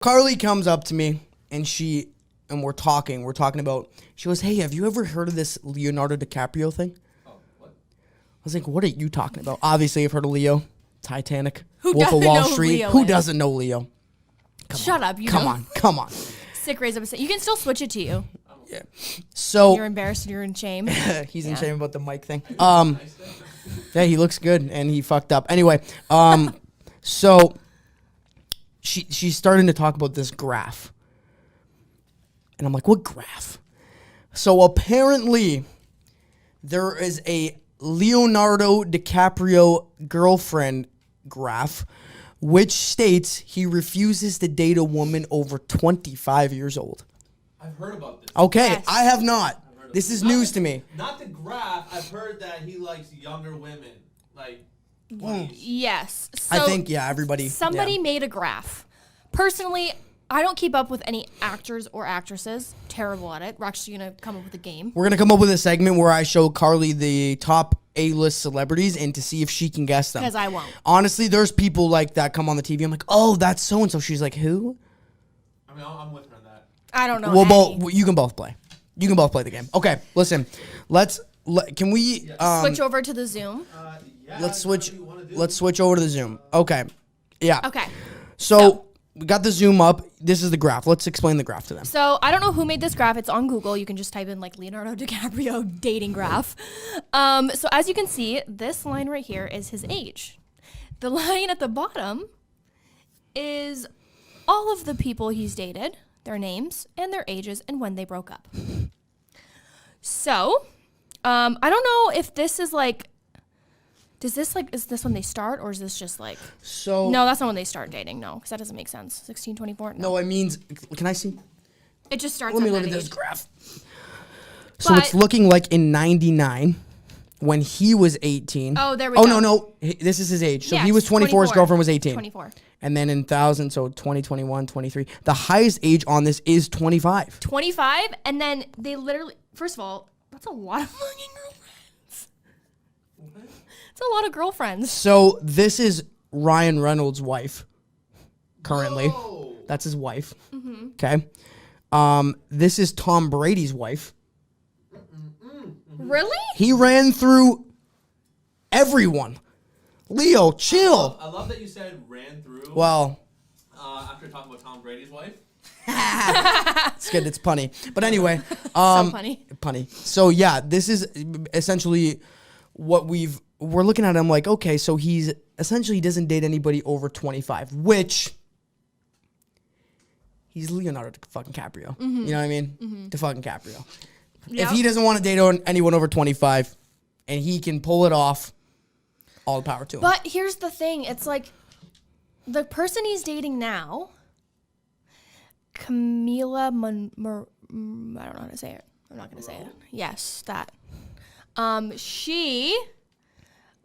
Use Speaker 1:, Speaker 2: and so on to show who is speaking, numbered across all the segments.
Speaker 1: Carly comes up to me and we're talking about, she goes, hey, have you ever heard of this Leonardo DiCaprio thing?
Speaker 2: Oh, what?
Speaker 1: I was like, what are you talking about? Obviously, I've heard of Leo, Titanic,
Speaker 3: Who
Speaker 1: Wolf of
Speaker 3: doesn't
Speaker 1: Wall
Speaker 3: know who
Speaker 1: Street.
Speaker 3: Leo
Speaker 1: Who
Speaker 3: is?
Speaker 1: doesn't know Leo?
Speaker 3: Shut up. You
Speaker 1: Come
Speaker 3: know.
Speaker 1: on, come on.
Speaker 3: Sick raise up a set. You can still switch it to you.
Speaker 1: Yeah. So
Speaker 3: You're embarrassed. You're in shame.
Speaker 1: he's in
Speaker 3: Yeah.
Speaker 1: shame about the mic thing. Yeah, he looks good and he fucked up. Anyway, so she's starting to talk about this graph. And I'm like, what graph? So apparently there is a Leonardo DiCaprio girlfriend graph which states he refuses to date a woman over 25 years old.
Speaker 2: I've heard about this.
Speaker 1: Okay,
Speaker 3: Yes.
Speaker 1: I have not. This is news to me.
Speaker 2: Not the graph. I've heard that he likes younger women. Like, 20s.
Speaker 3: Yes. So
Speaker 1: I think, yeah, everybody.
Speaker 3: somebody
Speaker 1: yeah.
Speaker 3: made a graph. Personally, I don't keep up with any actors or actresses. Terrible at it. We're actually going to come up with a game.
Speaker 1: We're going to come up with a segment where I show Carly the top A-list celebrities and to see if she can guess them.
Speaker 3: Because I won't.
Speaker 1: Honestly, there's people like that come on the TV. I'm like, oh, that's so-and-so. She's like, who?
Speaker 2: I mean, I'm with her on that.
Speaker 3: I don't know.
Speaker 1: You can both play. You can both play the game. Okay, listen. Can we
Speaker 3: Switch over to the Zoom.
Speaker 2: Yeah,
Speaker 1: let's
Speaker 2: whatever
Speaker 1: switch
Speaker 2: you wanna do.
Speaker 1: let's switch over to the Zoom. Okay. Yeah.
Speaker 3: Okay.
Speaker 1: So we got the Zoom up. This is the graph. Let's explain the graph to them.
Speaker 3: So I don't know who made this graph. It's on Google. You can just type in like Leonardo DiCaprio dating graph. So as you can see, this line right here is his age. The line at the bottom is all of the people he's dated, their names and their ages and when they broke up. So I don't know if this is like, is this when they start or is this just like,
Speaker 1: So
Speaker 3: no, that's not when they start dating. No, because that doesn't make sense. 16, 24.
Speaker 1: no, it means, can I see?
Speaker 3: It just starts
Speaker 1: Let me
Speaker 3: at
Speaker 1: look
Speaker 3: that
Speaker 1: at this
Speaker 3: age.
Speaker 1: graph. So it's
Speaker 3: But-
Speaker 1: looking like in 99 when he was 18.
Speaker 3: Oh, there we
Speaker 1: Oh,
Speaker 3: go.
Speaker 1: no. This is his age. So he
Speaker 3: Yes,
Speaker 1: was 24, his
Speaker 3: 24.
Speaker 1: girlfriend was 18.
Speaker 3: 24.
Speaker 1: And then in 1000, so 20, 21, 23. The highest age on this is 25.
Speaker 3: 25, and then they literally, first of all, that's a lot of fucking girlfriends. It's a lot of girlfriends.
Speaker 1: So this is Ryan Reynolds' wife currently.
Speaker 2: Whoa.
Speaker 1: That's his wife.
Speaker 3: Mm-hmm.
Speaker 1: Okay. This is Tom Brady's wife.
Speaker 3: Really?
Speaker 1: He ran through everyone. Leo, chill.
Speaker 2: I love that you said ran through.
Speaker 1: Well,
Speaker 2: After talking about Tom Brady's wife.
Speaker 1: it's good. It's punny. But anyway.
Speaker 3: So funny.
Speaker 1: Punny. So yeah, this is essentially what we're looking at. I'm like, okay, so he doesn't date anybody over 25, which he's Leonardo fucking DiCaprio.
Speaker 3: Mm-hmm.
Speaker 1: You know what I mean? fucking DiCaprio.
Speaker 3: Yep.
Speaker 1: If he doesn't want to date anyone over 25 and he can pull it off, all the power to him.
Speaker 3: But here's the thing. It's like the person he's dating now, Camila I don't know how to say it. I'm not going to say it. Yes, that. She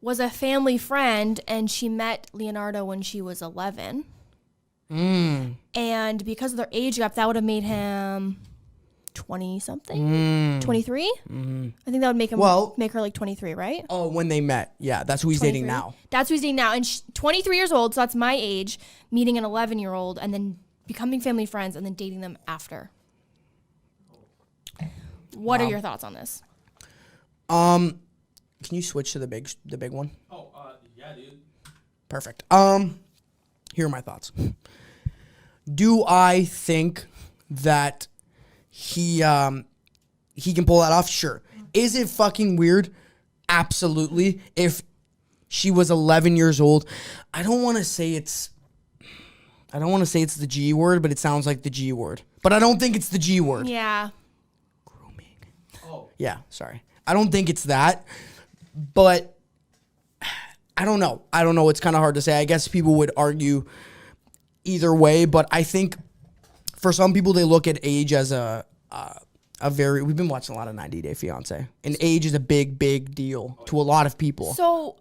Speaker 3: was a family friend and she met Leonardo when she was 11. And because of their age gap, that would have made him 20 something, 23. I think that would make him make her like 23, right?
Speaker 1: Oh, when they met. Yeah, that's who he's dating
Speaker 3: 23?
Speaker 1: now.
Speaker 3: That's who he's dating now. And 23 years old, so that's my age, meeting an 11-year-old and then becoming family friends and then dating them after. What are your thoughts on this?
Speaker 1: Can you switch to the big one?
Speaker 2: Oh, yeah, dude.
Speaker 1: Perfect. Here are my thoughts. Do I think that he can pull that off? Sure. Is it fucking weird? Absolutely. If she was 11 years old, I don't want to say it's the G word, but it sounds like the G word. But I don't think it's the G word.
Speaker 3: Yeah.
Speaker 1: Grooming.
Speaker 2: Oh.
Speaker 1: Yeah, sorry. I don't think it's that. But I don't know. It's kind of hard to say. I guess people would argue either way, but I think for some people they look at age as a very, we've been watching a lot of 90 Day Fiance, and age is a big deal to a lot of people.
Speaker 3: So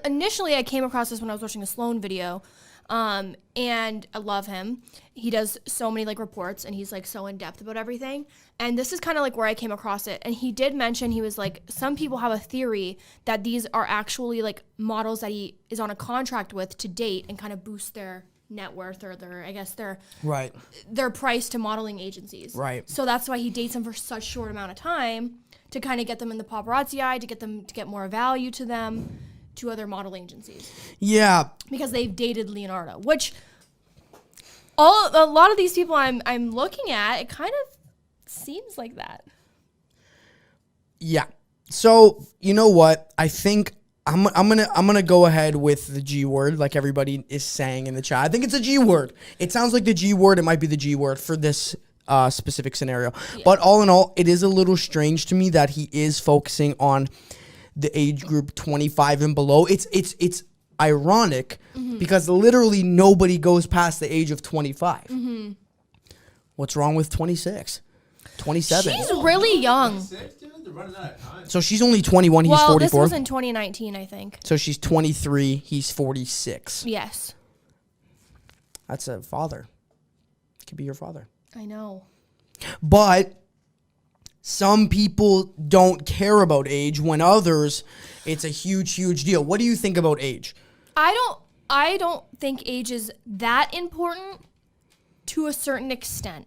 Speaker 3: initially I came across this when I was watching a Sloan video, and I love him. He does so many like reports, and he's like so in depth about everything. And this is kind of like where I came across it. And he did mention, he was like, some people have a theory that these are actually like models that he is on a contract with to date and kind of boost their net worth or their, I guess
Speaker 1: Right.
Speaker 3: their price to modeling agencies.
Speaker 1: Right.
Speaker 3: So that's why he dates them for such short amount of time to kind of get them in the paparazzi eye, to get them to get more value to them, to other modeling agencies.
Speaker 1: Yeah.
Speaker 3: Because they've dated Leonardo, which a lot of these people I'm looking at, it kind of seems like that.
Speaker 1: Yeah. So, you know what? I think I'm gonna go ahead with the G word, like everybody is saying in the chat. I think it's a G word. It sounds like the G word. It might be the G word for this specific scenario. Yeah. But all in all, it is a little strange to me that he is focusing on the age group 25 and below. It's ironic because literally nobody goes past the age of 25. What's wrong with 26? 27.
Speaker 3: She's really young.
Speaker 2: 26, dude? They're running out of time.
Speaker 1: So she's only 21. He's 44.
Speaker 3: This was in 2019, I think.
Speaker 1: So she's 23. He's 46.
Speaker 3: Yes.
Speaker 1: That's a father. Could be your father.
Speaker 3: I know.
Speaker 1: But some people don't care about age when others, it's a huge, huge deal. What do you think about age?
Speaker 3: I don't think age is that important to a certain extent.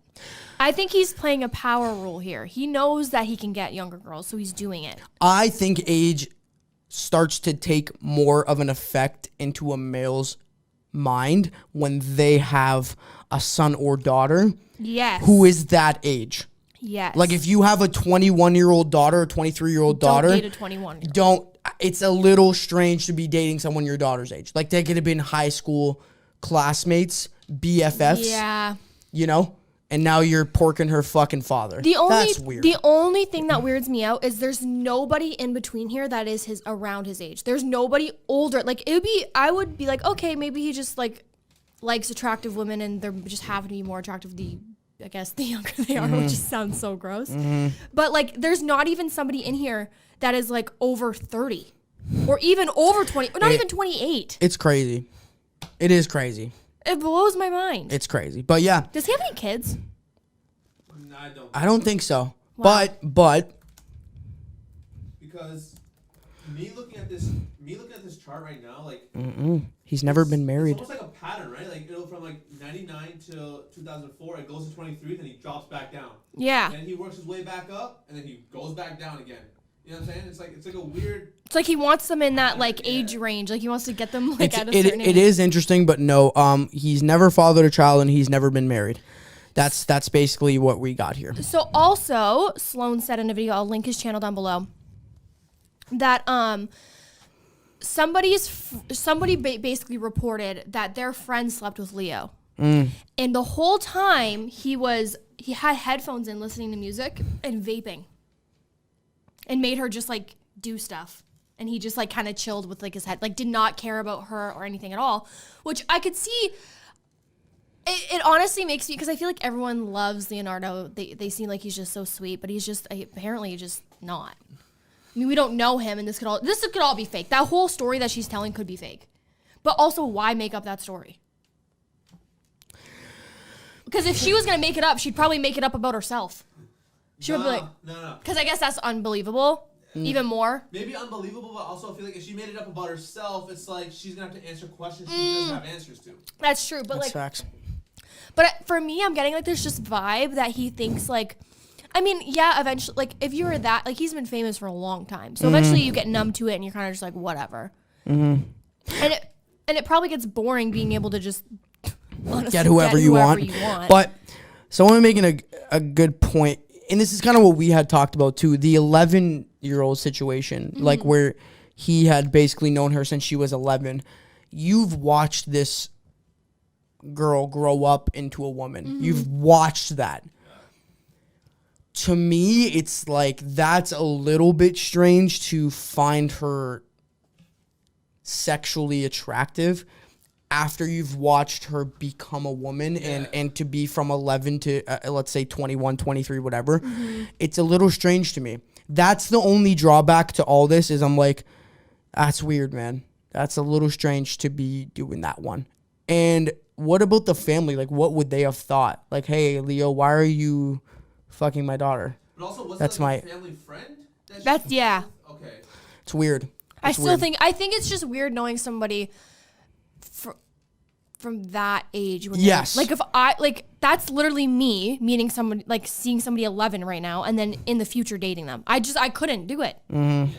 Speaker 3: I think he's playing a power role here. He knows that he can get younger girls, so he's doing it.
Speaker 1: I think age starts to take more of an effect into a male's mind when they have a son or daughter who is that age.
Speaker 3: Yes.
Speaker 1: Like if you have a 21-year-old daughter, a 23-year-old daughter,
Speaker 3: don't date a 21-year-old.
Speaker 1: Don't. It's a little strange to be dating someone your daughter's age. Like they could have been high school classmates, BFFs.
Speaker 3: Yeah.
Speaker 1: You know? And now you're porking her fucking father. That's weird.
Speaker 3: The only thing that weirds me out is there's nobody in between here that is around his age. There's nobody older. Like I would be like, okay, maybe he just like likes attractive women and they're just happen to be more attractive the younger they are, which just sounds so gross. But like there's not even somebody in here that is like over 30 or even over 20, or not even 28.
Speaker 1: It's crazy. It is crazy.
Speaker 3: It blows my mind.
Speaker 1: It's crazy. But yeah.
Speaker 3: Does he have any kids?
Speaker 2: No,
Speaker 1: I don't think so.
Speaker 3: Wow.
Speaker 1: But
Speaker 2: because me looking at this chart right now, like
Speaker 1: he's never been married.
Speaker 2: It's almost like a pattern, right? Like it'll from like 99 till 2004, it goes to 23, then he drops back down.
Speaker 3: Yeah.
Speaker 2: And he works his way back up, and then he goes back down again. You know what I'm saying? It's like a weird.
Speaker 3: It's like he wants them in that like age range. Like he wants to get them like at a certain age.
Speaker 1: It is interesting, but no. He's never fathered a child and he's never been married. That's basically what we got here.
Speaker 3: So also, Sloan said in a video, I'll link his channel down below, that somebody basically reported that their friend slept with Leo, and the whole time he had headphones in, listening to music and vaping. And made her just like do stuff. And he just like kind of chilled with like his head, like did not care about her or anything at all, which I could see. It honestly makes me, because I feel like everyone loves Leonardo. They seem like he's just so sweet, but he's just apparently just not. I mean, we don't know him, and this could all be fake. That whole story that she's telling could be fake. But also, why make up that story? Because if she was gonna make it up, she'd probably make it up about herself. She would be like,
Speaker 2: no.
Speaker 3: Because I guess that's unbelievable, even more.
Speaker 2: Maybe unbelievable, but also I feel like if she made it up about herself, it's like she's gonna have to answer questions she doesn't have answers to.
Speaker 3: That's true, but
Speaker 1: That's facts.
Speaker 3: But for me, I'm getting like this just vibe that he thinks like, I mean, yeah, eventually, like if you were that, like he's been famous for a long time, so eventually you get numb to it and you're kind of just like whatever. And it probably gets boring being able to just honestly,
Speaker 1: get whoever you want. But someone making a good point. And this is kind of what we had talked about too, the 11-year-old situation, like where he had basically known her since she was 11. You've watched this girl grow up into a woman. You've watched that. To me, it's like that's a little bit strange to find her sexually attractive after you've watched her become a woman and to be from 11 to, let's say, 21, 23, whatever. It's a little strange to me. That's the only drawback to all this is I'm like, that's weird, man. That's a little strange to be doing that one. And what about the family? Like, what would they have thought? Like, hey, Leo, why are you fucking my daughter?
Speaker 2: But also, was
Speaker 1: that's
Speaker 2: like
Speaker 1: my
Speaker 2: a family friend?
Speaker 3: Yeah.
Speaker 2: Okay.
Speaker 1: It's weird.
Speaker 3: I think it's just weird knowing somebody from that age. When
Speaker 1: Yes.
Speaker 3: like if that's literally me meeting somebody, like seeing somebody 11 right now, and then in the future dating them. I couldn't do it.
Speaker 1: Mm-hmm.